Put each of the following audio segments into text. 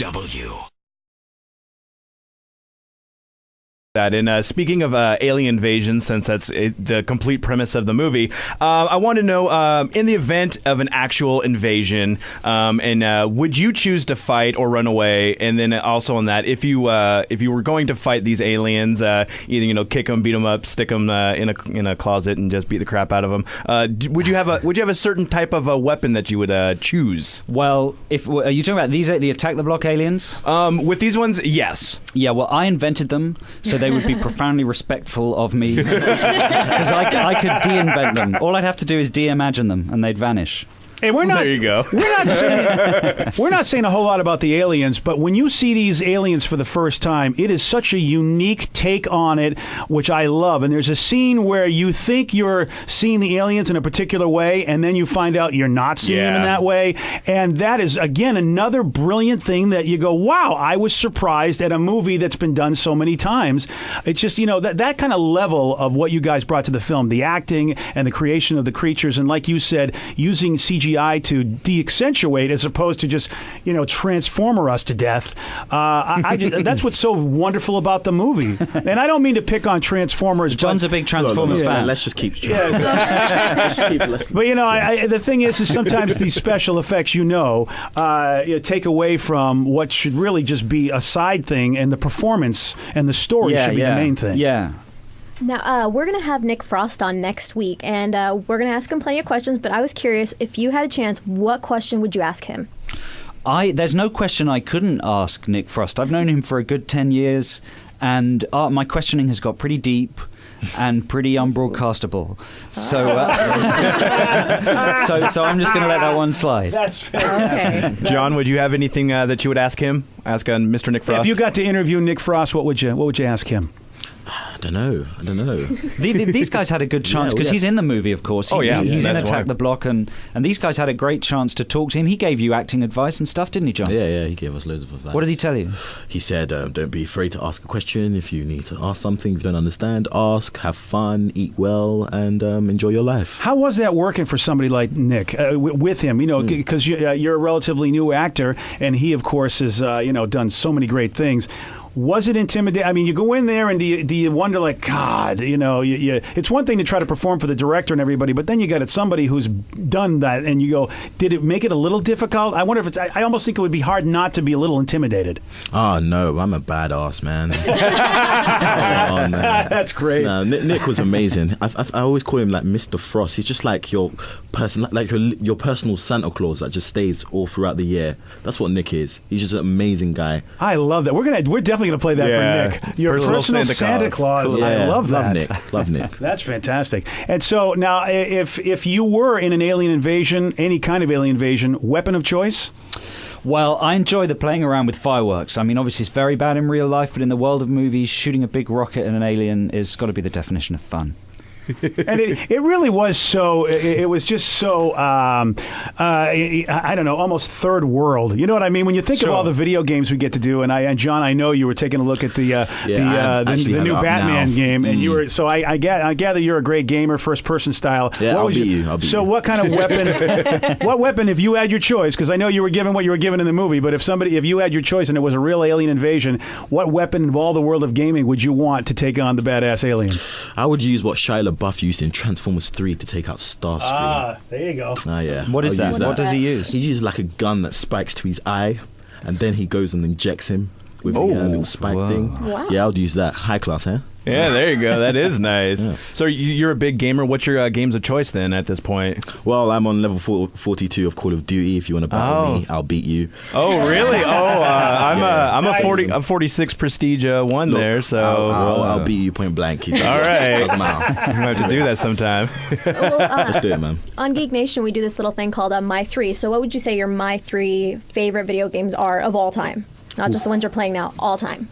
W. That. And speaking of alien invasion, since that's the complete premise of the movie, I want to know, in the event of an actual invasion, would you choose to fight or run away? And then also on that, if you were going to fight these aliens, either kick them, beat them up, stick them in a closet, and just beat the crap out of them, would you have a certain type of a weapon that you would choose? Well, are you talking about the Attack the Block aliens? With these ones, yes. Yeah, well, I invented them, so they would be profoundly respectful of me because I could de-invent them. All I'd have to do is de-imagine them, and they'd vanish. Hey, there you go. We're not saying a whole lot about the aliens, but when you see these aliens for the first time, it is such a unique take on it, which I love. And there's a scene where you think you're seeing the aliens in a particular way, and then you find out you're not seeing them in that way. And that is, again, another brilliant thing that you go, wow, I was surprised at a movie that's been done so many times. It's just, that kind of level of what you guys brought to the film, the acting and the creation of the creatures, and like you said, using CGI to de-accentuate as opposed to just, transformer us to death. That's what's so wonderful about the movie. And I don't mean to pick on Transformers. John's a big Transformers fan. Let's just keep But the thing is sometimes these special effects, take away from what should really just be a side thing, and the performance and the story should be the main thing. Yeah. Now, we're going to have Nick Frost on next week, and we're going to ask him plenty of questions, but I was curious, if you had a chance, what question would you ask him? There's no question I couldn't ask Nick Frost. I've known him for a good 10 years, and my questioning has got pretty deep and pretty unbroadcastable. So so I'm just going to let that one slide. That's fair. Okay. John, would you have anything that you would ask him? Ask Mr. Nick Frost? If you got to interview Nick Frost, what would you ask him? I don't know. These guys had a good chance because he's in the movie, of course. He's in Attack the Block, and these guys had a great chance to talk to him. He gave you acting advice and stuff, didn't he, John? Yeah, he gave us loads of advice. What did he tell you? He said, don't be afraid to ask a question. If you need to ask something, if you don't understand, ask, have fun, eat well, and enjoy your life. How was that working for somebody like Nick with him? Because you're a relatively new actor, and he, of course, has done so many great things. Was it intimidating? I mean, you go in there and do you wonder, like, God, it's one thing to try to perform for the director and everybody, but then you got somebody who's done that, and you go, did it make it a little difficult? I wonder if I almost think it would be hard not to be a little intimidated. Oh, no, I'm a badass, man. Come on, man. That's great. No, Nick was amazing. I always call him like Mr. Frost. He's just like your person, like your personal Santa Claus that just stays all throughout the year. That's what Nick is. He's just an amazing guy. I love that. We're definitely going to play that for Nick. Your personal Santa Claus. Cool. I love that. Love Nick. That's fantastic. And so now, if you were in an alien invasion, any kind of alien invasion, weapon of choice? Well, I enjoy the playing around with fireworks. I mean, obviously it's very bad in real life, but in the world of movies, shooting a big rocket at an alien is got to be the definition of fun. And it really was so. It was just so. I don't know, almost third world. You know what I mean? When you think of all the video games we get to do, and John, I know you were taking a look at the new Batman game, and you were. So I gather you're a great gamer, first person style. Yeah, I'll beat you. So what kind of weapon? What weapon, if you had your choice? Because I know you were given what you were given in the movie, but if you had your choice and it was a real alien invasion, what weapon in all the world of gaming would you want to take on the badass aliens? I would use what Shia LaBeouf used in Transformers 3 to take out Starscream. Ah, there you go. Yeah. What is that? What does he use? He uses like a gun that spikes to his eye, and then he goes and injects him with the little spike thing. Wow. Yeah, I'll use that. High class, huh? Yeah, there you go. That is nice. Yeah. So you're a big gamer. What's your games of choice then at this point? Well, I'm on level 42 of Call of Duty. If you want to battle me, I'll beat you. Oh, really? I'm a 46 Prestige 1 there. So I'll beat you point blank. All right. I'm gonna have to do that sometime. Let's do it, man. On Geek Nation, we do this little thing called My 3. So what would you say your My 3 favorite video games are of all time? Not just the ones you're playing now, all time.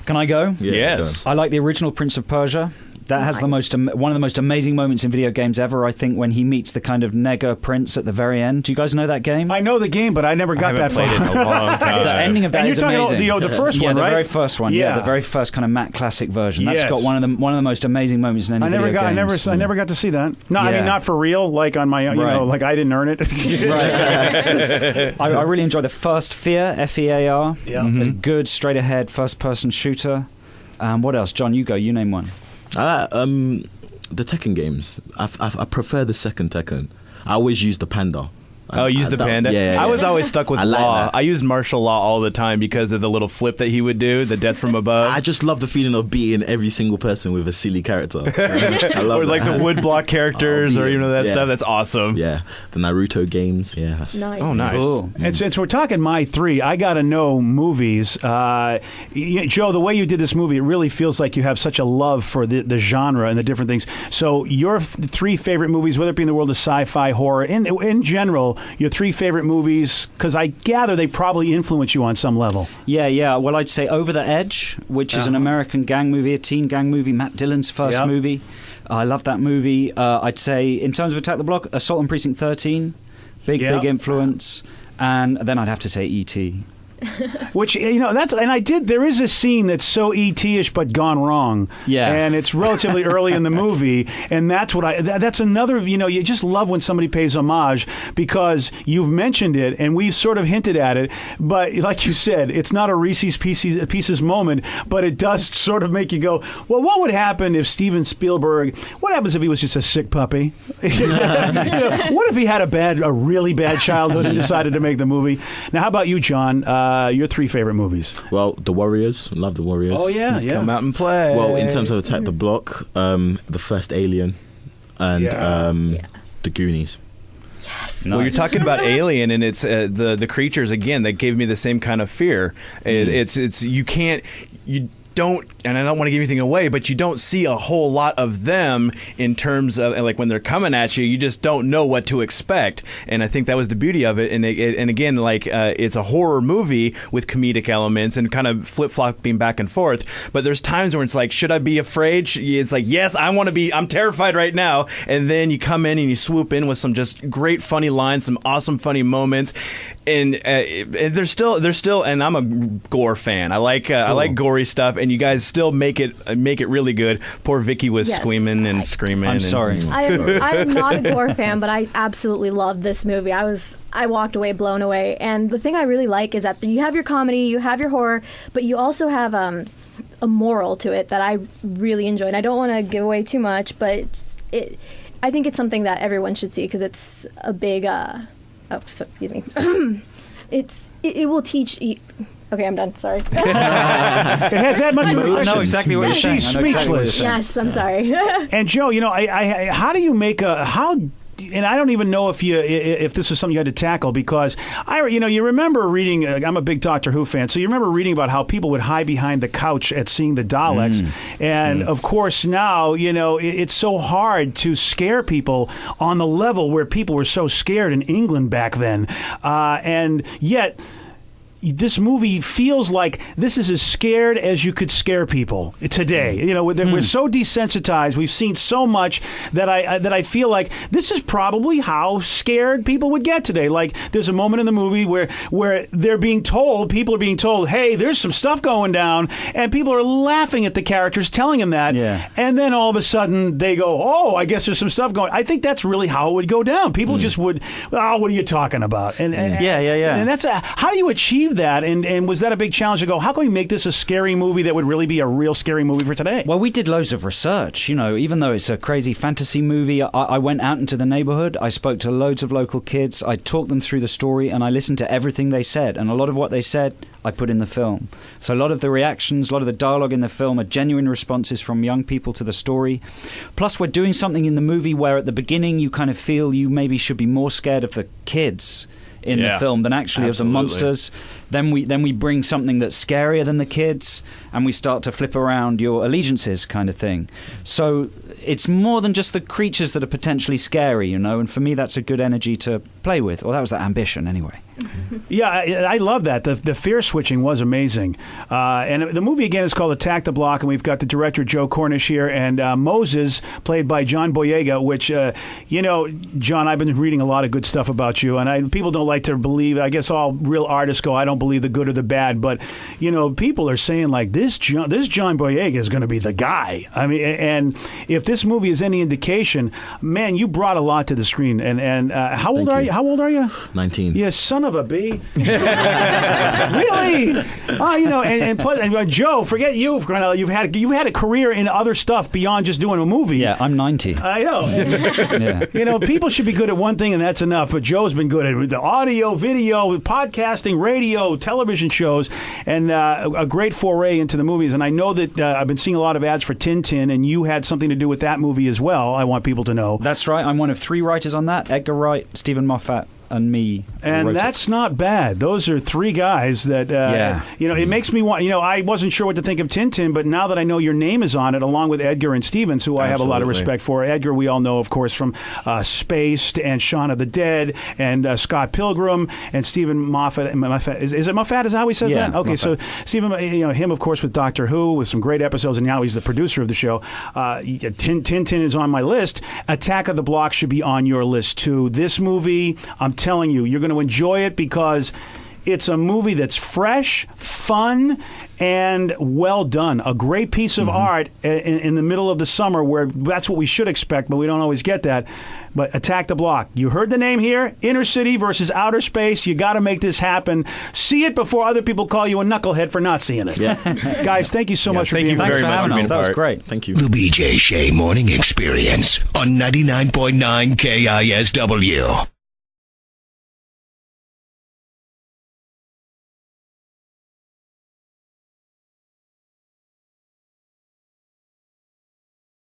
Can I go? Yeah, yes. I like the original Prince of Persia. That has the most one of the most amazing moments in video games ever, I think, when he meets the kind of nega prince at the very end. Do you guys know that game? I know the game, but I never got that far. I haven't played it in a long time. The ending of that is amazing. The first one, the right? very first one. Yeah, the very first kind of Mac Classic version. That's got one of the most amazing moments in any video games. I never got to see that. No, I mean not for real. Like on my, like I didn't earn it. Right. I really enjoyed the first Fear, F-E-A-R. Yeah. A good straight ahead first person shooter. What else, John? You go. You name one. The Tekken games. I prefer the second Tekken. I always use the panda. Use the panda? Yeah. I was always stuck with I like Law. that. I used martial law all the time because of the little flip that he would do, the death from above. I just love the feeling of beating every single person with a silly character. I love or like the wood block characters or that stuff. That's awesome. Yeah, the Naruto games. Yeah, that's Nice. Oh, nice. Cool. Since we're talking my three, I got to know movies. Joe, the way you did this movie, it really feels like you have such a love for the genre and the different things. So your three favorite movies, whether it be in the world of sci-fi, horror, in general, your three favorite movies, because I gather they probably influence you on some level. Yeah. Well, I'd say Over the Edge, which is an American gang movie, a teen gang movie, Matt Dillon's first movie. I love that movie. I'd say, in terms of Attack the Block, Assault on Precinct 13, big influence. And then I'd have to say E.T. Which, there is a scene that's so E.T.-ish but gone wrong. Yeah. And it's relatively early in the movie. And that's that's another, you just love when somebody pays homage because you've mentioned it and we've sort of hinted at it. But like you said, it's not a Reese's Pieces moment, but it does sort of make you go, well, what would happen if Steven Spielberg, what happens if he was just a sick puppy? What if he had a really bad childhood and decided to make the movie? Now, how about you, John? Your three favorite movies? Well, The Warriors. Love The Warriors. Oh, yeah. Come out and play. Well, in terms of Attack the Block, the first Alien and The Goonies. Yes. Well, you're talking about Alien, and it's the creatures again that gave me the same kind of fear. It's you don't, and I don't want to give anything away, but you don't see a whole lot of them in terms of, like, when they're coming at you, you just don't know what to expect. And I think that was the beauty of it. And again, like, it's a horror movie with comedic elements and kind of flip-flopping back and forth. But there's times where it's like, should I be afraid? It's like, yes, I'm terrified right now. And then you come in and you swoop in with some just great funny lines, some awesome funny moments. And there's still, and I'm a gore fan. I like gory stuff, and you guys still make it really good. Poor Vicky was squeaming and screaming. I'm sorry. I'm not a gore fan, but I absolutely loved this movie. I walked away blown away. And the thing I really like is that you have your comedy, you have your horror, but you also have a moral to it that I really enjoyed. I don't want to give away too much, but I think it's something that everyone should see because it's a big. Excuse me. It will teach. Okay, I'm done. Sorry. It has that much of a I know exactly what you're saying. She's speechless. Yes, I'm sorry. And Joe, how do you make and I don't even know if this was something you had to tackle because you remember reading. I'm a big Doctor Who fan, so you remember reading about how people would hide behind the couch at seeing the Daleks, and of course now it's so hard to scare people on the level where people were so scared in England back then, and yet. This movie feels like this is as scared as you could scare people today. We're so desensitized. We've seen so much that I feel like this is probably how scared people would get today. Like there's a moment in the movie where people are being told, hey, there's some stuff going down, and people are laughing at the characters telling them that. Yeah. And then all of a sudden they go, oh, I guess there's some stuff going. I think that's really how it would go down. People just would, oh, what are you talking about? And that's how do you achieve that? And was that a big challenge to go, how can we make this a scary movie that would really be a real scary movie for today? Well, we did loads of research. Even though it's a crazy fantasy movie, I went out into the neighborhood. I spoke to loads of local kids. I talked them through the story, and I listened to everything they said. And a lot of what they said, I put in the film. So a lot of the reactions, a lot of the dialogue in the film are genuine responses from young people to the story. Plus, we're doing something in the movie where at the beginning you kind of feel you maybe should be more scared of the kids in the film than actually of the monsters. Then we bring something that's scarier than the kids, and we start to flip around your allegiances kind of thing. So it's more than just the creatures that are potentially scary, and for me that's a good energy to play with. Well, that was the ambition anyway. Yeah, I love that. The fear switching was amazing. And the movie, again, is called Attack the Block, and we've got the director, Joe Cornish, here, and Moses, played by John Boyega, which, John, I've been reading a lot of good stuff about you, and people don't like to believe, I guess all real artists go, I don't believe the good or the bad, but, people are saying, like, this John Boyega is going to be the guy. I mean, and if this movie is any indication, man, you brought a lot to the screen. And how old are you? How old are you? 19. Yeah, son of a B. Really? And plus, Joe, forget you. You've had a career in other stuff beyond just doing a movie. Yeah, I'm 90. I know. Yeah. People should be good at one thing, and that's enough. But Joe's been good at the audio, video, podcasting, radio, television shows, and a great foray into the movies. And I know that I've been seeing a lot of ads for Tintin, and you had something to do with that movie as well. I want people to know. That's right. I'm one of 3 writers on that. Edgar Wright, Stephen Moffat, and me. And that's not bad. Those are 3 guys that, it makes me want, I wasn't sure what to think of Tintin, but now that I know your name is on it, along with Edgar and Stevens, who I have a lot of respect for. Edgar, we all know, of course, from Spaced and Shaun of the Dead and Scott Pilgrim, and Stephen Moffat. Is it Moffat? Is that how he says that? Okay, Moffat. So Stephen, him, of course, with Doctor Who, with some great episodes, and now he's the producer of the show. Tintin is on my list. Attack of the Block should be on your list, too. This movie, I'm telling you, you're going to enjoy it because it's a movie that's fresh, fun, and well done. A great piece of art in the middle of the summer, where that's what we should expect, but we don't always get that. But Attack the Block. You heard the name here. Inner city versus outer space. You got to make this happen. See it before other people call you a knucklehead for not seeing it. Yeah. Guys, thank you so much for being here. Thank you very much for being That was great. Thank you. The BJ Shea Morning Experience on 99.9 KISW.